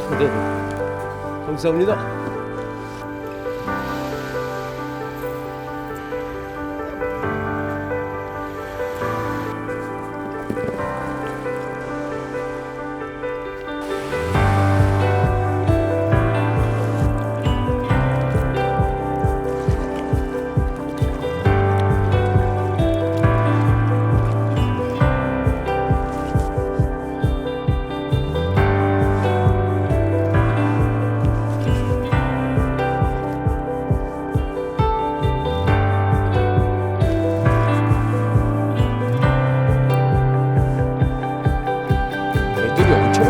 네. 감사합니다.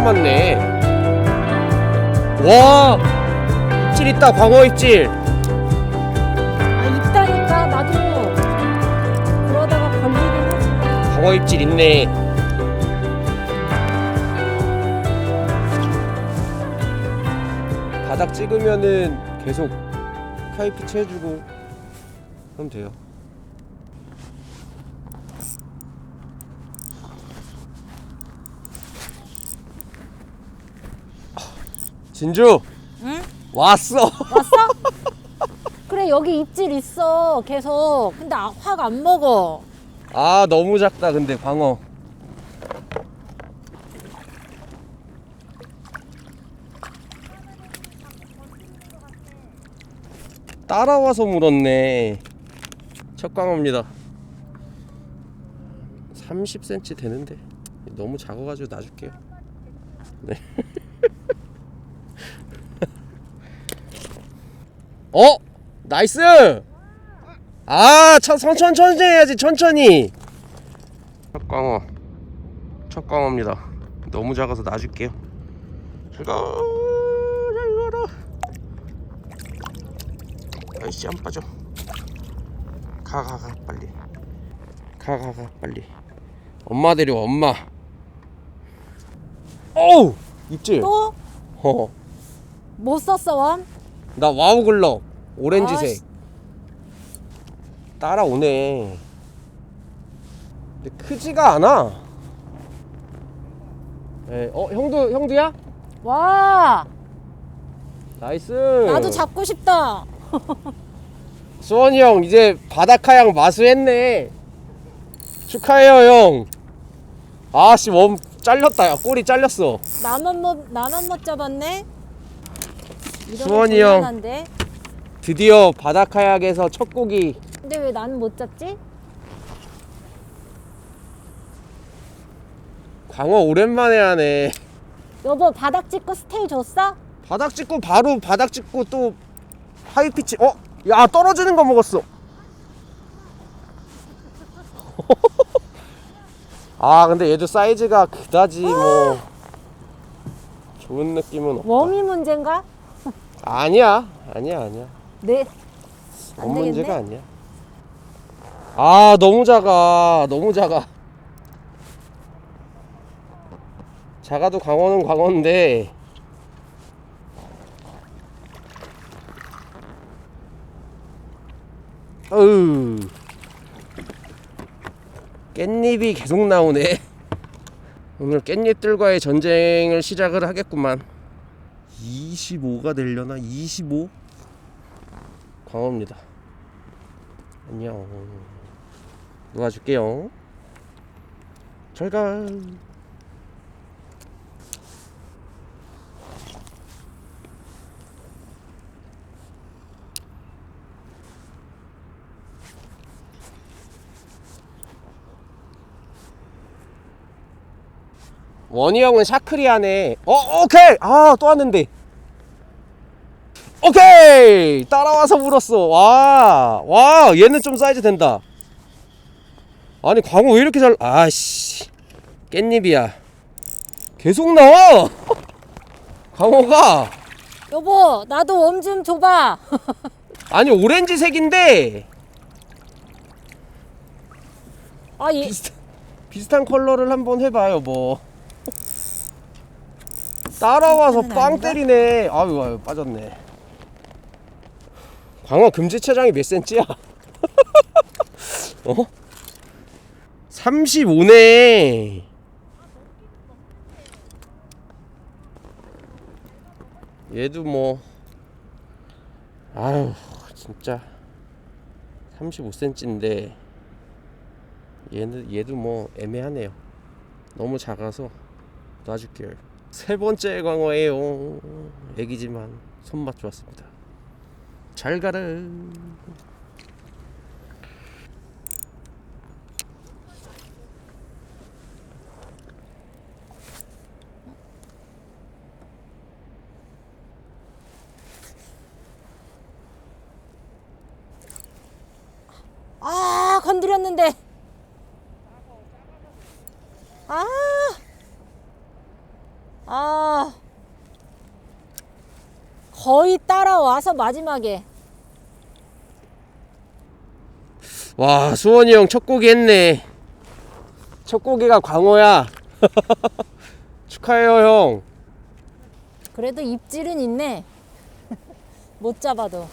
많네. 와, 입질 있다. 광어 입질. 아, 있다니까. 나도 그러다가 걸리기는. 광어 입질 있네. 바닥 찍으면은 계속 카이피치 해주고 하면 돼요. 진주. 응? 왔어. 왔어? 그래, 여기 입질 있어 계속. 근데 확 안 먹어. 아, 너무 작다. 근데 광어 따라와서 물었네. 첫 광어입니다. 30cm 되는데 너무 작아가지고 놔줄게요. 네. 나이스. 아, 천천히 해야지. 천천히. 첫 광어입니다. 너무 작아서 놔줄게요. 잘 가라. 아이씨, 안 빠져. 가 빨리. 가 빨리. 엄마 데려와. 엄마. 어우, 입질. 또? 뭐 썼어, 원? 나 와우 글럽 오렌지색. 아이씨. 따라오네. 근데 크지가 않아. 네. 형도야? 와, 나이스. 나도 잡고 싶다. 수원이 형 이제 바닷카양 마수했네. 축하해요 형. 아씨, 웜 잘렸다. 야, 꼬리 잘렸어. 나만 못 잡았네. 수원이 형. 곤란한데? 드디어 바닷카약에서 첫 고기. 근데 왜 나는 못 잡지? 광어 오랜만에 하네. 여보, 바닥 찍고 스테이 줬어? 바닥 찍고 바로 바닥 찍고 또 하이피치. 야, 떨어지는 거 먹었어. 아, 근데 얘도 사이즈가 그다지 뭐 좋은 느낌은 없다. 웜이 문제인가? 아니야. 네. 원 문제가 아니야. 아, 너무 작아. 작아도 광어는 광어인데. 어우, 깻잎이 계속 나오네. 오늘 깻잎들과의 전쟁을 시작을 하겠구만. 25가 되려나? 25? 광어입니다. 안녕. 놓아줄게요. 잘가. 원희 형은 샤크리아네. 오케이. 아, 또 왔는데. 오케이. 따라와서 물었어. 와, 얘는 좀 사이즈 된다. 아니, 광어 왜 이렇게 아씨, 깻잎이야. 계속 나와. 광어가. 여보, 나도 웜 좀 줘봐. 아니, 오렌지색인데 아, 얘 비슷한 컬러를 한번 해봐요. 뭐 따라와서 빵 때리네. 아유, 빠졌네. 광어 금지체장이 몇 센치야? 35네. 얘도 뭐 아유 진짜 35cm인데 얘도 뭐 애매하네요. 너무 작아서 놔줄게요. 세 번째 광어예요. 애기지만 손맛 좋았습니다. 잘 가라. 아, 건드렸는데. 거의 따라와서 마지막에. 와, 수원이 형 첫 고기 했네. 첫 고기가 광어야. 축하해요, 형. 그래도 입질은 있네. 못 잡아도.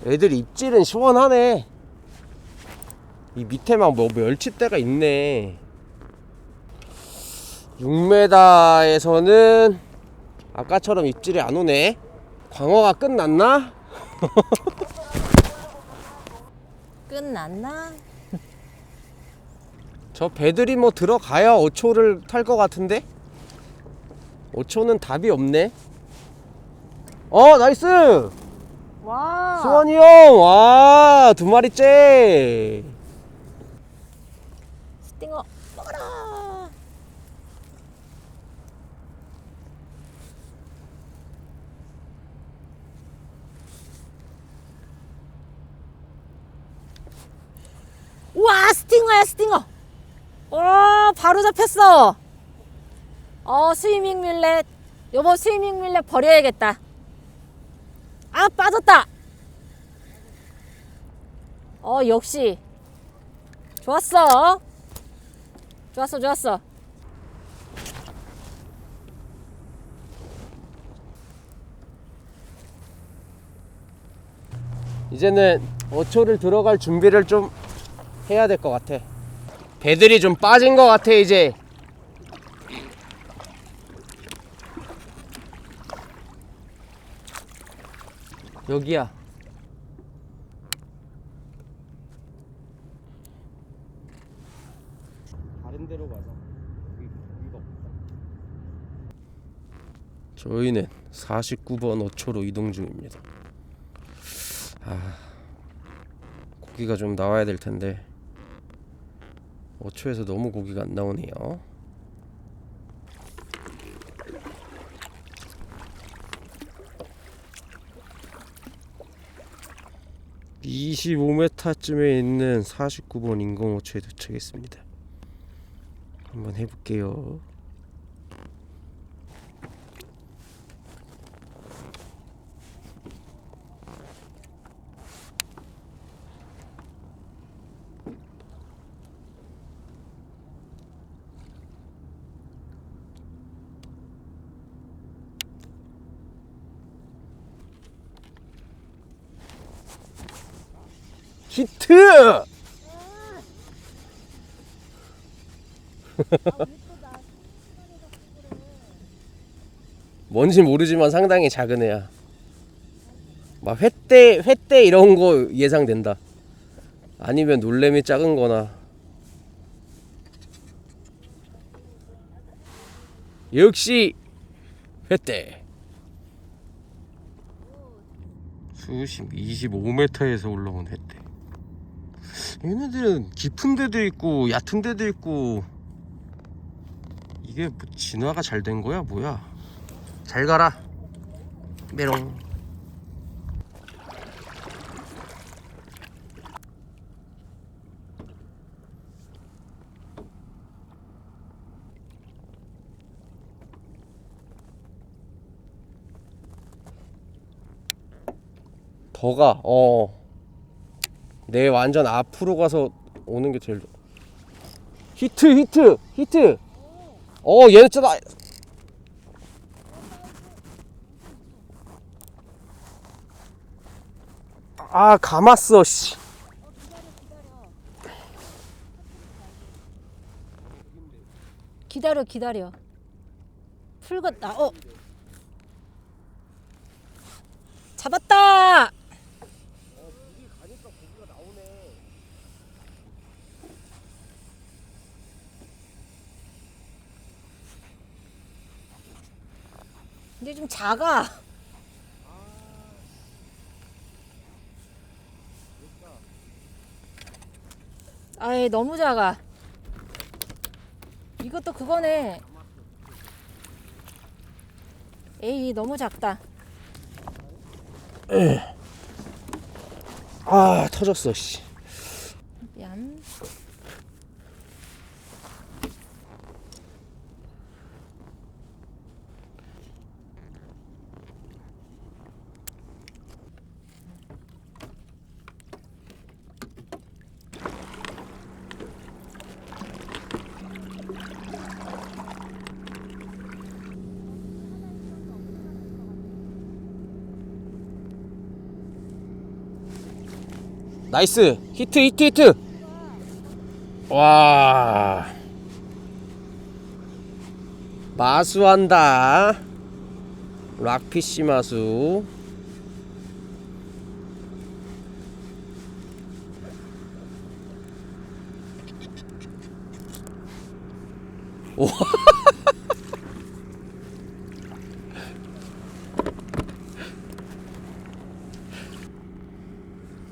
애들 입질은 시원하네. 이 밑에만 뭐 멸치대가 있네. 6m에서는 아까처럼 입질이 안 오네. 광어가 끝났나? 끝났나? 저 배들이 뭐 들어가야 5초를 탈 것 같은데? 5초는 답이 없네. 나이스! 와. 수원이 형! 와, 2마리째! 스팅어 먹어라. 우와, 스팅어야, 스팅어. 와, 바로 잡혔어. 스위밍 뮬렛. 여보, 스위밍 뮬렛 버려야겠다. 아, 빠졌다. 역시 좋았어. 좋았어. 이제는 5초를 들어갈 준비를 좀 해야 될 것 같아. 배들이 좀 빠진 것 같아 이제. 여기야. 다른 데로 가자. 여기가 없다. 저희는 49번 5초로 이동 중입니다. 고기가 좀 나와야 될 텐데 5초에서 너무 고기가 안 나오네요. (25m쯤에) 있는 49번 인공 5초에 도착했습니다. 한번 해볼게요. 히트! 뭔지 모르지만 상당히 작은 애야. 막 횟대 이런 거 예상된다. 아니면 놀래미 작은 거나. 역시 횟대. 수심 25m에서 올라온 횟대. 얘네들은 깊은 데도 있고 얕은 데도 있고, 이게 뭐 진화가 잘 된 거야 뭐야. 잘 가라 메롱. 더가 내 완전 앞으로 가서 오는 게 제일 좋아. 히트. 얘는 진짜 감았어 씨. 기다려. 풀었다. 잡았다. 물이 가니까 고기가 나오네. 근데 좀 작아. 아이 너무 작아. 이것도 그거네. 에이 너무 작다. 아 터졌어 씨. 얌. 나이스 히트. 와 마수한다. 락피쉬 마수. 오.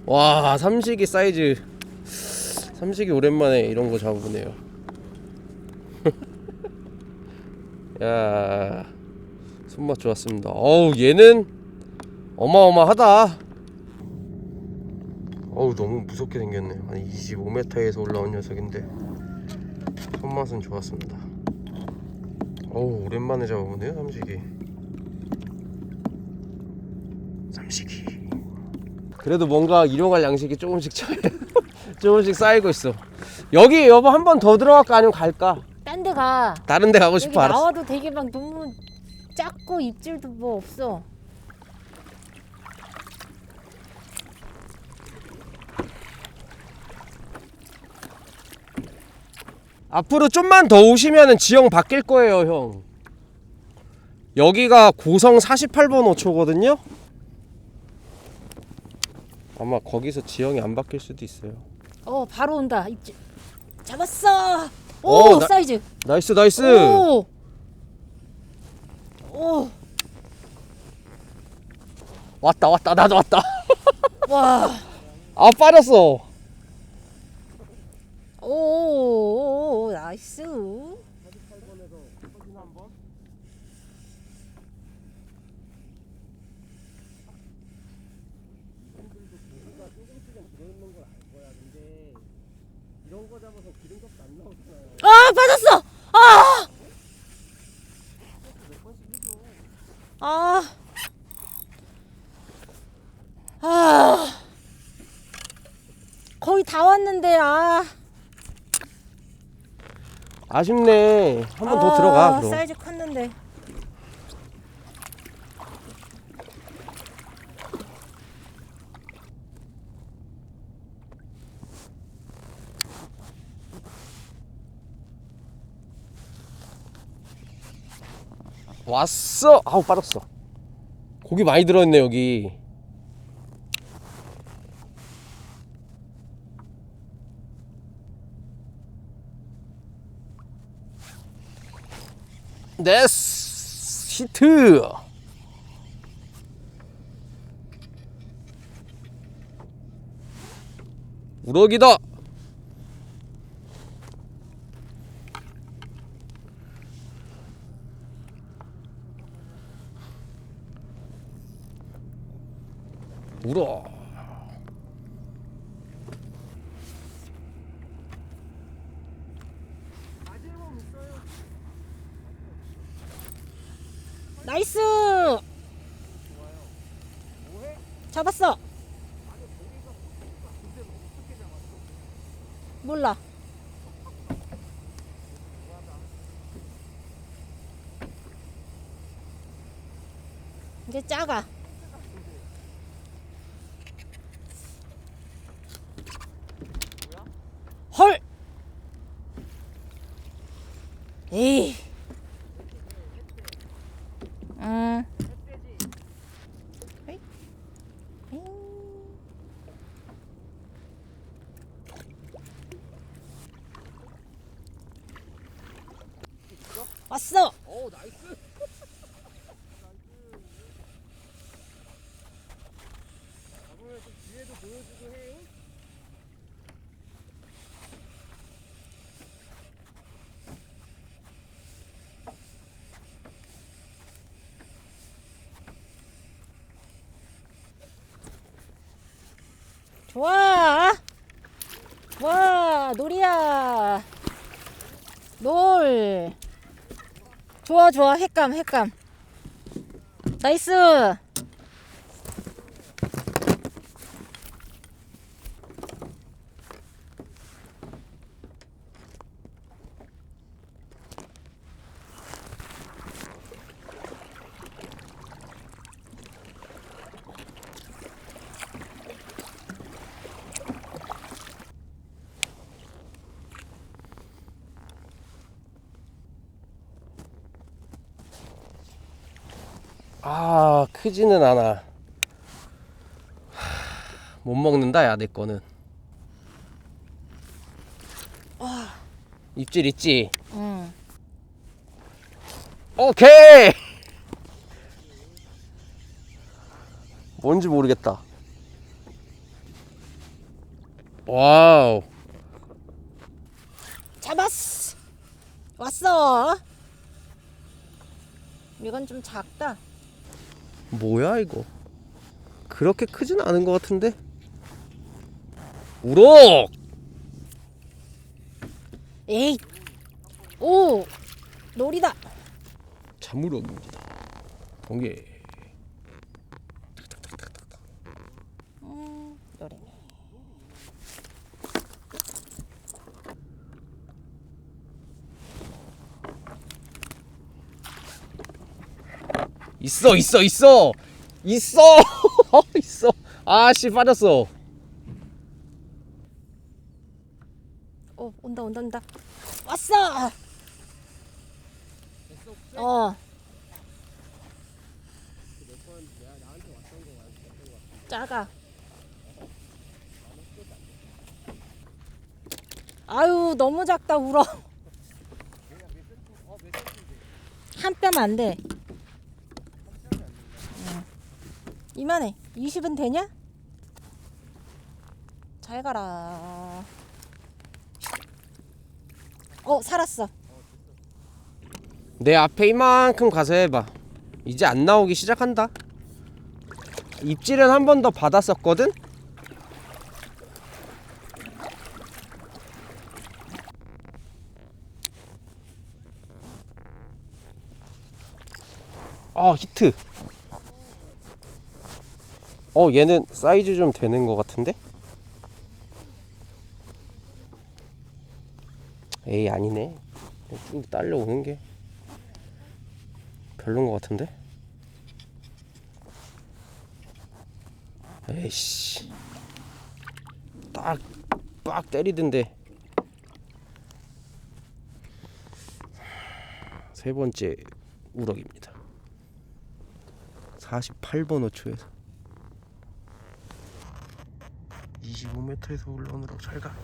와 삼식이 사이즈. 삼식이 오랜만에 이런 거 잡아보네요. 야 손맛 좋았습니다. 어우 얘는 어마어마하다. 어우 너무 무섭게 생겼네. 아니 25m에서 올라온 녀석인데 손맛은 좋았습니다. 어우 오랜만에 잡아보네요 삼식이. 그래도 뭔가 일용할 양식이 조금씩 조금씩 쌓이고 있어. 여기 여보 한 번 더 들어갈까 아니면 갈까? 딴 데 가. 다른 데 가고 여기 싶어. 알았어. 나와도 되게 막 너무 작고 입질도 뭐 없어. 앞으로 좀만 더 오시면은 지형 바뀔 거예요 형. 여기가 고성 48번 5초거든요. 아마 거기서 지형이 안 바뀔 수도 있어요. 바로 온다. 입질. 잡았어. 오, 사이즈. 나이스 나이스. 오. 왔다 나도 왔다. 와. 아 빠졌어. 오, 나이스. 아, 빠졌어. 거의 다 왔는데. 아쉽네. 한 번 더 들어가 그럼. 사이즈 컸는데. 왔어. 아우 빠졌어. 고기 많이 들어있네 여기. 네스 히트. 우럭이다. 우럭. 나이스. 잡았어. 몰라. 이제 작아. 헐. 에이. 에이. 에이. 왔어. 오 나이스. 잡으면 좀 뒤에도 보여주고 해요. 좋아. 와, 놀이야. 놀. 좋아, 좋아. 횟감, 횟감. 나이스. 아 크지는 않아. 못 먹는다 야 내 거는. 입질 있지? 응. 오케이. 뭔지 모르겠다. 와우. 잡았어. 왔어. 이건 좀 작다. 뭐야 이거? 그렇게 크진 않은 것 같은데? 우럭! 에이. 오. 놀이다. 참우럭입니다. 번개. 놀이네. 있어 있어 있어 있어 있어. 아씨 빠졌어. 온다 온다 온다. 왔어. 어. 작아. 아유 너무 작다 울어. 한 뼘 안 돼. 이만해. 20은 되냐? 잘 가라. 살았어. 내 앞에 이만큼 가서 해봐. 이제 안 나오기 시작한다. 입질은 한 번 더 받았었거든? 히트. 얘는 사이즈 좀 되는 것 같은데? 에이 아니네. 쭉 딸려오는 게 별론 것 같은데? 에이씨 빡 때리던데. 세 번째 우럭입니다. 48번 호초에서 25m에서 올라온 우럭. 잘가.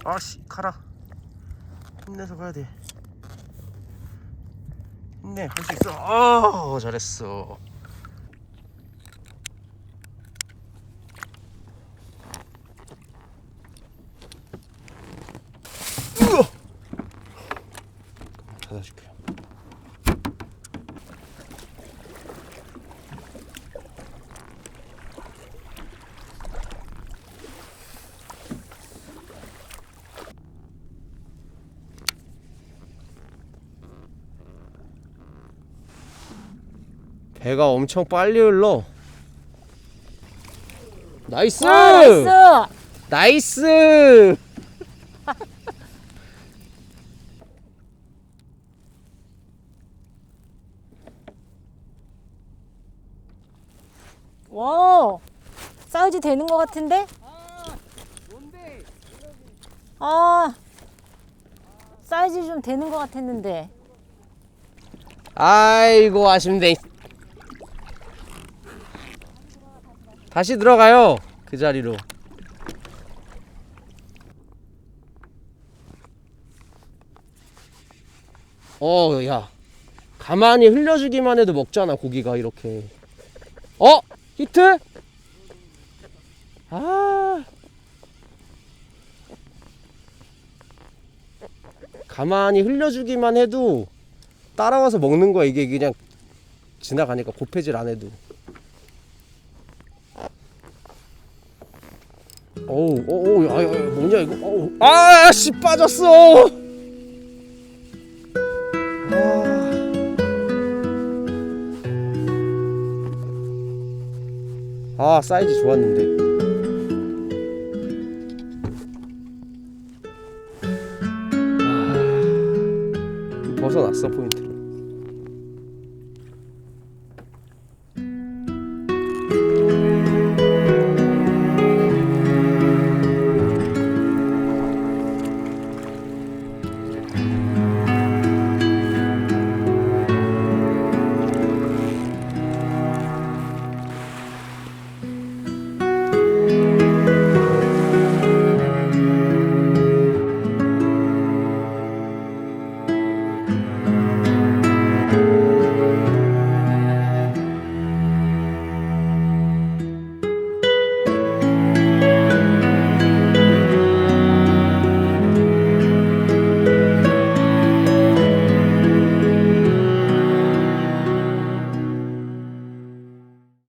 아씨 가라. 힘내서 가야돼. 힘내. 할 수 있어. 잘했어. 닫아줄게요. 배가 엄청 빨리 흘러. 나이스! 나이스. 나이스! 와. 사이즈 되는 것 같은데? 사이즈 좀 되는 것 같았는데. 아이고 아쉽네. 다시 들어가요 그 자리로. 야 가만히 흘려주기만 해도 먹잖아 고기가 이렇게. 히트? 가만히 흘려주기만 해도 따라와서 먹는 거야. 이게 그냥 지나가니까 곱해질 안 해도. 뭐냐 이거. 씨 빠졌어. 사이즈 좋았는데. 벗어났어 포인트.